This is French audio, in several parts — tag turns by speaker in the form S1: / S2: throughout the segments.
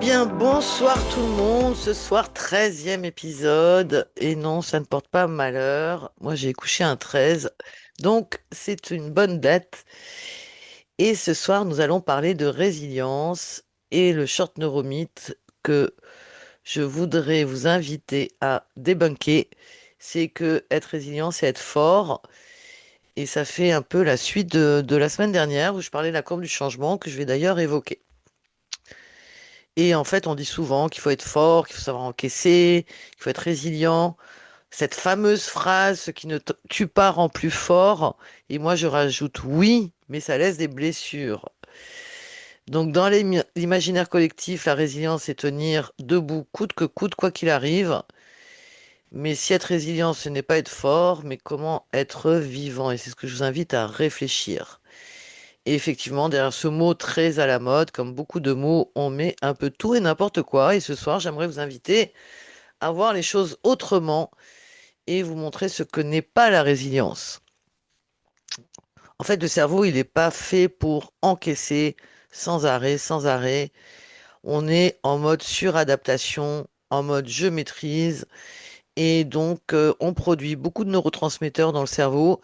S1: Bien, bonsoir tout le monde. Ce soir, 13e épisode. Et non, ça ne porte pas malheur. Moi, j'ai couché un 13. Donc, c'est une bonne date. Et ce soir, nous allons parler de résilience et le short neuromythe que je voudrais vous inviter à débunker. C'est que être résilient, c'est être fort. Et ça fait un peu la suite de la semaine dernière où je parlais de la courbe du changement que je vais d'ailleurs évoquer. Et en fait, on dit souvent qu'il faut être fort, qu'il faut savoir encaisser, qu'il faut être résilient. Cette fameuse phrase, ce qui ne tue pas rend plus fort. Et moi, je rajoute oui, mais ça laisse des blessures. Donc, dans l'imaginaire collectif, la résilience, c'est tenir debout coûte que coûte, quoi qu'il arrive. Mais si être résilient, ce n'est pas être fort, mais comment être vivant. Et c'est ce que je vous invite à réfléchir. Et effectivement, derrière ce mot très à la mode, comme beaucoup de mots, on met un peu tout et n'importe quoi. Et ce soir, j'aimerais vous inviter à voir les choses autrement et vous montrer ce que n'est pas la résilience. En fait, le cerveau, il n'est pas fait pour encaisser sans arrêt, sans arrêt. On est en mode suradaptation, en mode je maîtrise. Et donc, on produit beaucoup de neurotransmetteurs dans le cerveau.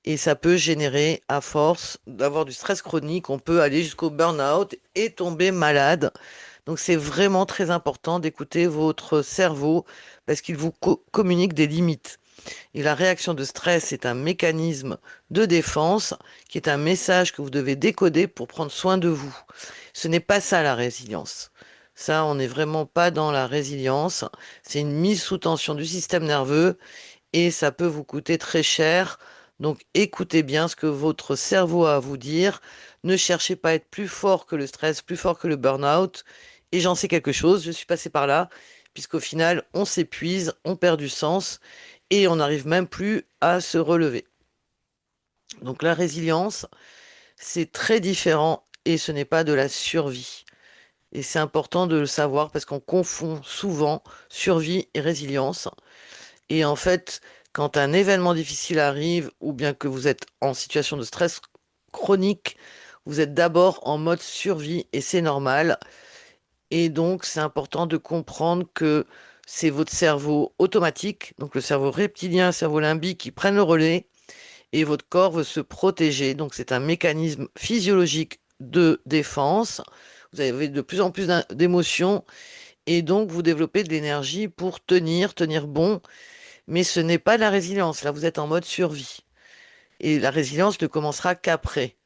S1: Et ça peut générer, à force d'avoir du stress chronique, on peut aller jusqu'au burn-out et tomber malade. Donc c'est vraiment très important d'écouter votre cerveau parce qu'il vous communique des limites. Et la réaction de stress est un mécanisme de défense qui est un message que vous devez décoder pour prendre soin de vous. Ce n'est pas ça la résilience. Ça, on n'est vraiment pas dans la résilience. C'est une mise sous tension du système nerveux et ça peut vous coûter très cher. Donc écoutez bien ce que votre cerveau a à vous dire. Ne cherchez pas à être plus fort que le stress, plus fort que le burn-out. Et j'en sais quelque chose, je suis passé par là, puisqu'au final, on s'épuise, on perd du sens et on n'arrive même plus à se relever. Donc la résilience, c'est très différent et ce n'est pas de la survie. Et c'est important de le savoir parce qu'on confond souvent survie et résilience. Et en fait, quand un événement difficile arrive, ou bien que vous êtes en situation de stress chronique, vous êtes d'abord en mode survie et c'est normal. Et donc, c'est important de comprendre que c'est votre cerveau automatique, donc le cerveau reptilien, le cerveau limbique qui prennent le relais et votre corps veut se protéger. Donc, c'est un mécanisme physiologique de défense. Vous avez de plus en plus d'émotions et donc vous développez de l'énergie pour tenir bon, mais ce n'est pas de la résilience. Là, vous êtes en mode survie. Et la résilience ne commencera qu'après.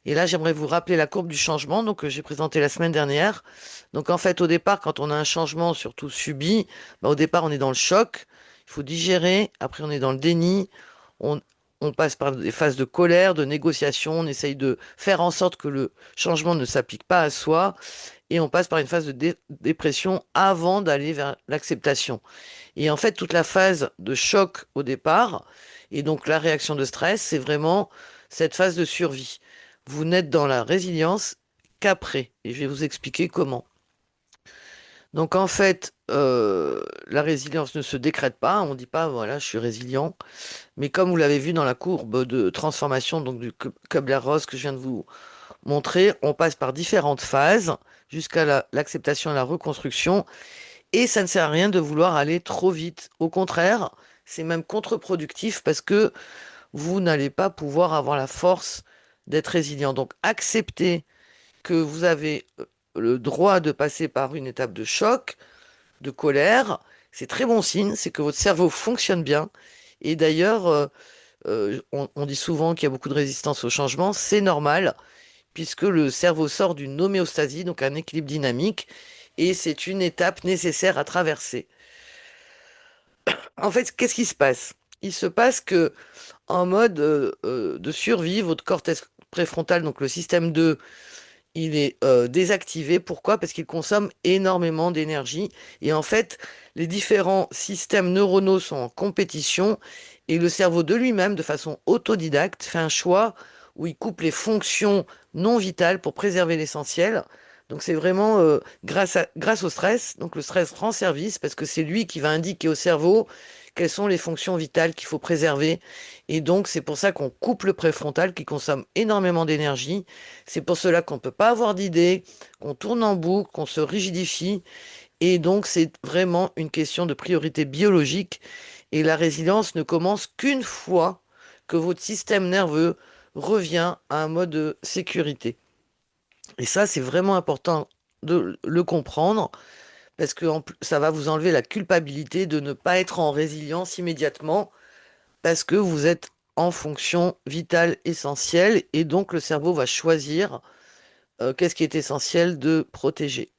S1: Et là, j'aimerais vous rappeler la courbe du changement, donc que j'ai présentée la semaine dernière. Donc en fait, au départ, quand on a un changement, surtout subi, bah, au départ, on est dans le choc. Il faut digérer. Après, on est dans le déni. On, on passe par des phases de colère, de négociation. On essaye de faire en sorte que le changement ne s'applique pas à soi. Et on passe par une phase de dépression avant d'aller vers l'acceptation. Et en fait, toute la phase de choc au départ, et donc la réaction de stress, c'est vraiment cette phase de survie. Vous n'êtes dans la résilience qu'après, et je vais vous expliquer comment. Donc en fait, la résilience ne se décrète pas, on ne dit pas, voilà, je suis résilient, mais comme vous l'avez vu dans la courbe de transformation donc du Kubler-Ross que je viens de vous montrer, on passe par différentes phases jusqu'à l'acceptation et la reconstruction. Et ça ne sert à rien de vouloir aller trop vite. Au contraire, c'est même contre-productif parce que vous n'allez pas pouvoir avoir la force d'être résilient. Donc, acceptez que vous avez le droit de passer par une étape de choc, de colère. C'est très bon signe, c'est que votre cerveau fonctionne bien. Et d'ailleurs, on dit souvent qu'il y a beaucoup de résistance au changement. C'est normal puisque le cerveau sort d'une homéostasie, donc un équilibre dynamique, et c'est une étape nécessaire à traverser. En fait, qu'est-ce qui se passe? Il se passe que en mode de survie, votre cortex préfrontal, donc le système 2, il est désactivé. Pourquoi? Parce qu'il consomme énormément d'énergie. Et en fait, les différents systèmes neuronaux sont en compétition et le cerveau de lui-même, de façon autodidacte, fait un choix où il coupe les fonctions non vitales pour préserver l'essentiel. Donc c'est vraiment grâce au stress. Donc le stress rend service parce que c'est lui qui va indiquer au cerveau quelles sont les fonctions vitales qu'il faut préserver. Et donc c'est pour ça qu'on coupe le préfrontal qui consomme énormément d'énergie. C'est pour cela qu'on ne peut pas avoir d'idées, qu'on tourne en boucle, qu'on se rigidifie. Et donc c'est vraiment une question de priorité biologique. Et la résilience ne commence qu'une fois que votre système nerveux revient à un mode de sécurité. Et ça, c'est vraiment important de le comprendre parce que ça va vous enlever la culpabilité de ne pas être en résilience immédiatement parce que vous êtes en fonction vitale essentielle et donc le cerveau va choisir qu'est-ce qui est essentiel de protéger.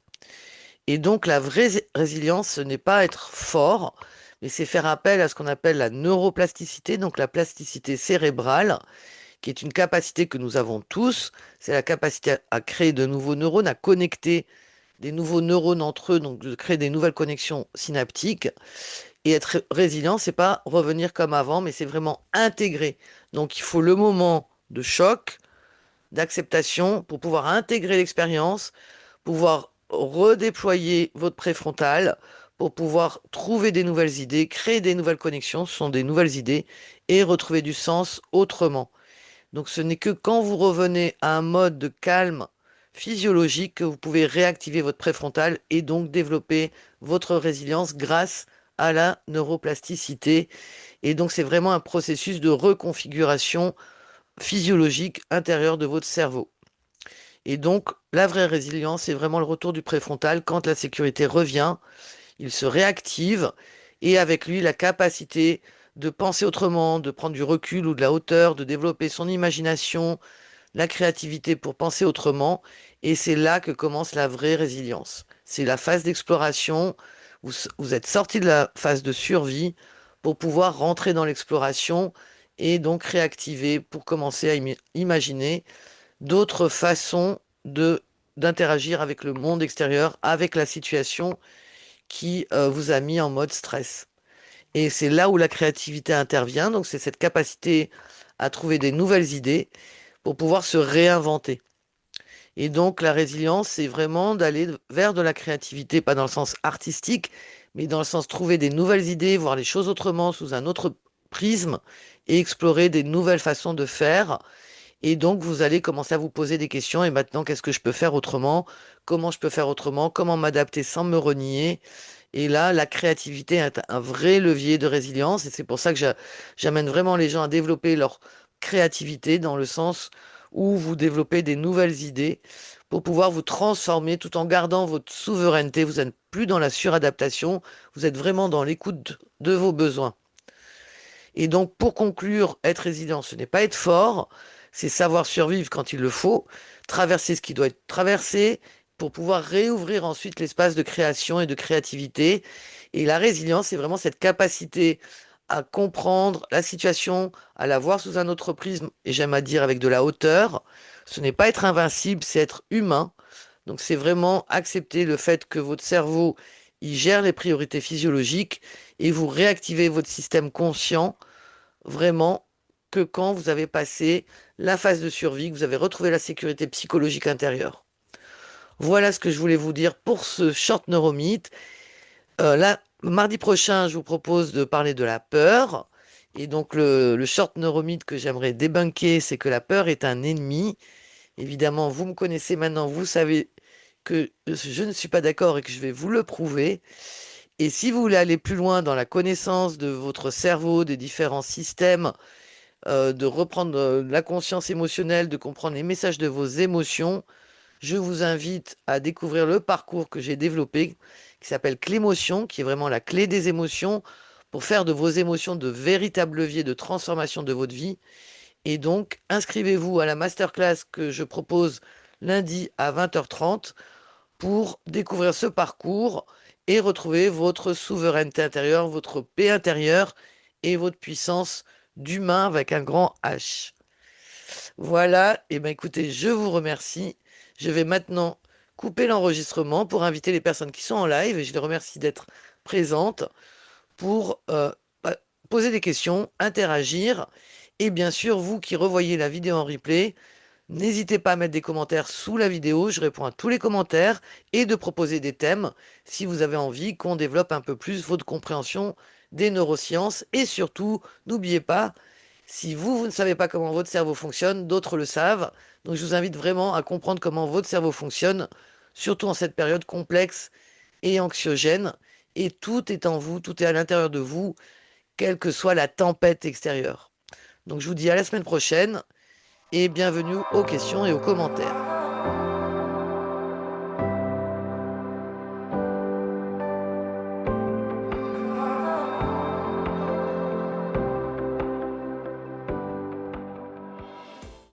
S1: Et donc la vraie résilience, ce n'est pas être fort, mais c'est faire appel à ce qu'on appelle la neuroplasticité, donc la plasticité cérébrale, qui est une capacité que nous avons tous. C'est la capacité à créer de nouveaux neurones, à connecter des nouveaux neurones entre eux, donc de créer des nouvelles connexions synaptiques. Et être résilient, c'est pas revenir comme avant, mais c'est vraiment intégrer. Donc il faut le moment de choc, d'acceptation pour pouvoir intégrer l'expérience, pouvoir redéployer votre préfrontal, pour pouvoir trouver des nouvelles idées, créer des nouvelles connexions, ce sont des nouvelles idées, et retrouver du sens autrement. Donc ce n'est que quand vous revenez à un mode de calme physiologique que vous pouvez réactiver votre préfrontal et donc développer votre résilience grâce à la neuroplasticité. Et donc c'est vraiment un processus de reconfiguration physiologique intérieure de votre cerveau. Et donc la vraie résilience, c'est vraiment le retour du préfrontal quand la sécurité revient, il se réactive et avec lui la capacité de penser autrement, de prendre du recul ou de la hauteur, de développer son imagination, la créativité pour penser autrement. Et c'est là que commence la vraie résilience. C'est la phase d'exploration. Vous êtes sorti de la phase de survie pour pouvoir rentrer dans l'exploration et donc réactiver pour commencer à imaginer d'autres façons d'interagir avec le monde extérieur, avec la situation qui vous a mis en mode stress. Et c'est là où la créativité intervient. Donc c'est cette capacité à trouver des nouvelles idées pour pouvoir se réinventer. Et donc la résilience, c'est vraiment d'aller vers de la créativité, pas dans le sens artistique, mais dans le sens trouver des nouvelles idées, voir les choses autrement, sous un autre prisme, et explorer des nouvelles façons de faire. Et donc vous allez commencer à vous poser des questions. Et maintenant, qu'est-ce que je peux faire autrement? Comment je peux faire autrement? Comment m'adapter sans me renier? Et là, la créativité est un vrai levier de résilience. Et c'est pour ça que j'amène vraiment les gens à développer leur créativité dans le sens où vous développez des nouvelles idées pour pouvoir vous transformer tout en gardant votre souveraineté. Vous n'êtes plus dans la suradaptation, vous êtes vraiment dans l'écoute de vos besoins. Et donc, pour conclure, être résilient, ce n'est pas être fort, c'est savoir survivre quand il le faut, traverser ce qui doit être traversé pour pouvoir réouvrir ensuite l'espace de création et de créativité. Et la résilience, c'est vraiment cette capacité à comprendre la situation, à la voir sous un autre prisme, et j'aime à dire avec de la hauteur. Ce n'est pas être invincible, c'est être humain. Donc, c'est vraiment accepter le fait que votre cerveau, il gère les priorités physiologiques et vous réactivez votre système conscient vraiment que quand vous avez passé la phase de survie, que vous avez retrouvé la sécurité psychologique intérieure. Voilà ce que je voulais vous dire pour ce short neuromythe. Là, mardi prochain, je vous propose de parler de la peur. Et donc, le short neuromythe que j'aimerais débunker, c'est que la peur est un ennemi. Évidemment, vous me connaissez maintenant, vous savez que je ne suis pas d'accord et que je vais vous le prouver. Et si vous voulez aller plus loin dans la connaissance de votre cerveau, des différents systèmes, de reprendre la conscience émotionnelle, de comprendre les messages de vos émotions, je vous invite à découvrir le parcours que j'ai développé, qui s'appelle Clémotion, qui est vraiment la clé des émotions, pour faire de vos émotions de véritables leviers de transformation de votre vie. Et donc, inscrivez-vous à la masterclass que je propose lundi à 20h30 pour découvrir ce parcours et retrouver votre souveraineté intérieure, votre paix intérieure et votre puissance d'humain avec un grand H. Voilà, et bien écoutez, je vous remercie. Je vais maintenant couper l'enregistrement pour inviter les personnes qui sont en live et je les remercie d'être présentes pour poser des questions, interagir. Et bien sûr, vous qui revoyez la vidéo en replay, N'hésitez pas à mettre des commentaires sous la vidéo, je réponds à tous les commentaires et de proposer des thèmes si vous avez envie qu'on développe un peu plus votre compréhension des neurosciences. Et surtout, n'oubliez pas, si vous ne savez pas comment votre cerveau fonctionne, d'autres le savent. Donc je vous invite vraiment à comprendre comment votre cerveau fonctionne, surtout en cette période complexe et anxiogène. Et tout est en vous, tout est à l'intérieur de vous, quelle que soit la tempête extérieure. Donc je vous dis à la semaine prochaine et bienvenue aux questions et aux commentaires.